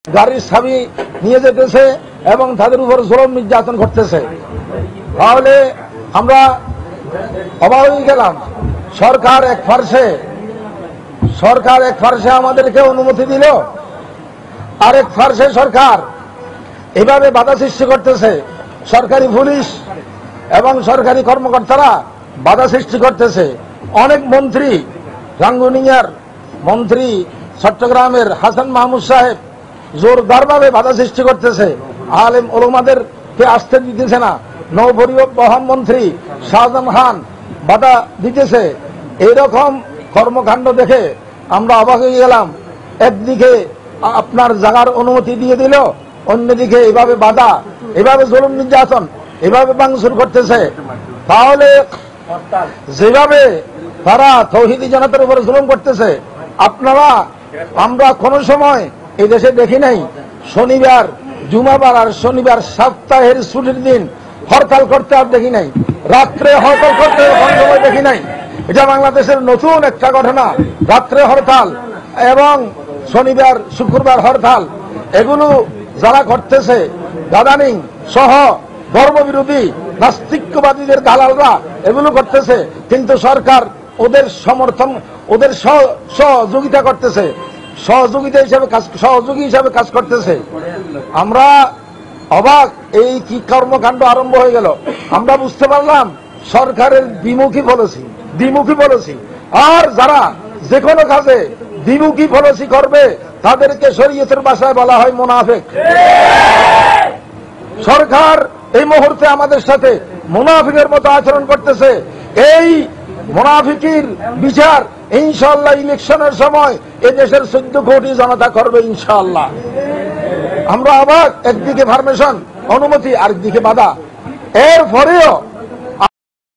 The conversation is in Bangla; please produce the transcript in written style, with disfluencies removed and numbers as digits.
গাড়ির চাবি নিয়ে যেতেছে এবং তাদের উপর জুলুম নির্যাতন করতেছে। তাহলে আমরা অবাক হয়ে গেলাম। সরকার এক ফার্সে আমাদেরকে অনুমতি দিল, আরেক ফার্সে সরকার এভাবে বাধা সৃষ্টি করতেছে। সরকারি পুলিশ এবং সরকারি কর্মকর্তারা বাধা সৃষ্টি করতেছে। অনেক মন্ত্রী, রাঙ্গুনিয়ার মন্ত্রী চট্টগ্রামের হাসান মাহমুদ সাহেব জোরদারভাবে বাধা সৃষ্টি করতেছে, আলেম ওলামাদেরকে আসতে দিতেছে না। নৌপরিবহন মন্ত্রী শাহজাহান খান বাধা দিতেছে। এইরকম কর্মকাণ্ড দেখে আমরা অবাক হয়ে গেলাম। একদিকে আপনার জায়গার অনুমতি দিয়ে দিল, অন্যদিকে এভাবে বাধা, এভাবে জুলুম নির্যাতন, এভাবে ভাঙচুর করতেছে। তাহলে যেভাবে তারা তৌহিদি জনতার উপর জুলুম করতেছে, আমরা কোন সময় এই দেশে দেখি নাই শনিবার জুমাবার আর শনিবার সপ্তাহের ছুটির দিন হরতাল করতে আর দেখি নাই, রাত্রে হরতাল করতে কোন সময় দেখি নাই। এটা বাংলাদেশের নতুন একটা ঘটনা। রাত্রে হরতাল এবং শনিবার শুক্রবার হরতাল, এগুলো যারা করতেছে গাদানিং সহ ধর্মবিরোধী নাস্তিকবাদীদের দালালরা এগুলো করতেছে, কিন্তু সরকার ওদের সমর্থন, ওদের সহযোগিতা করতেছে, সহযোগী হিসাবে কাজ করতেছে। আমরা অবাক, এই কি কর্মকাণ্ড আরম্ভ হয়ে গেল। আমরা বুঝতে পারলাম সরকারের দ্বিমুখী পলিসি। আর যারা যে কোনো কাজে দ্বিমুখী পলিসি করবে তাদেরকে শরীয়তের ভাষায় বলা হয় মুনাফিক। সরকার এই মুহূর্তে আমাদের সাথে মুনাফিকের মতো আচরণ করতেছে। এই মুনাফিকির বিচার ইনশাআল্লাহ ইলেকশনের সময় এদেশের 14 কোটি জনতা করবে ইনশাআল্লাহ। আমরা অবাক, একদিকে পারমিশন অনুমতি, আরেকদিকে বাধা। এরপরেও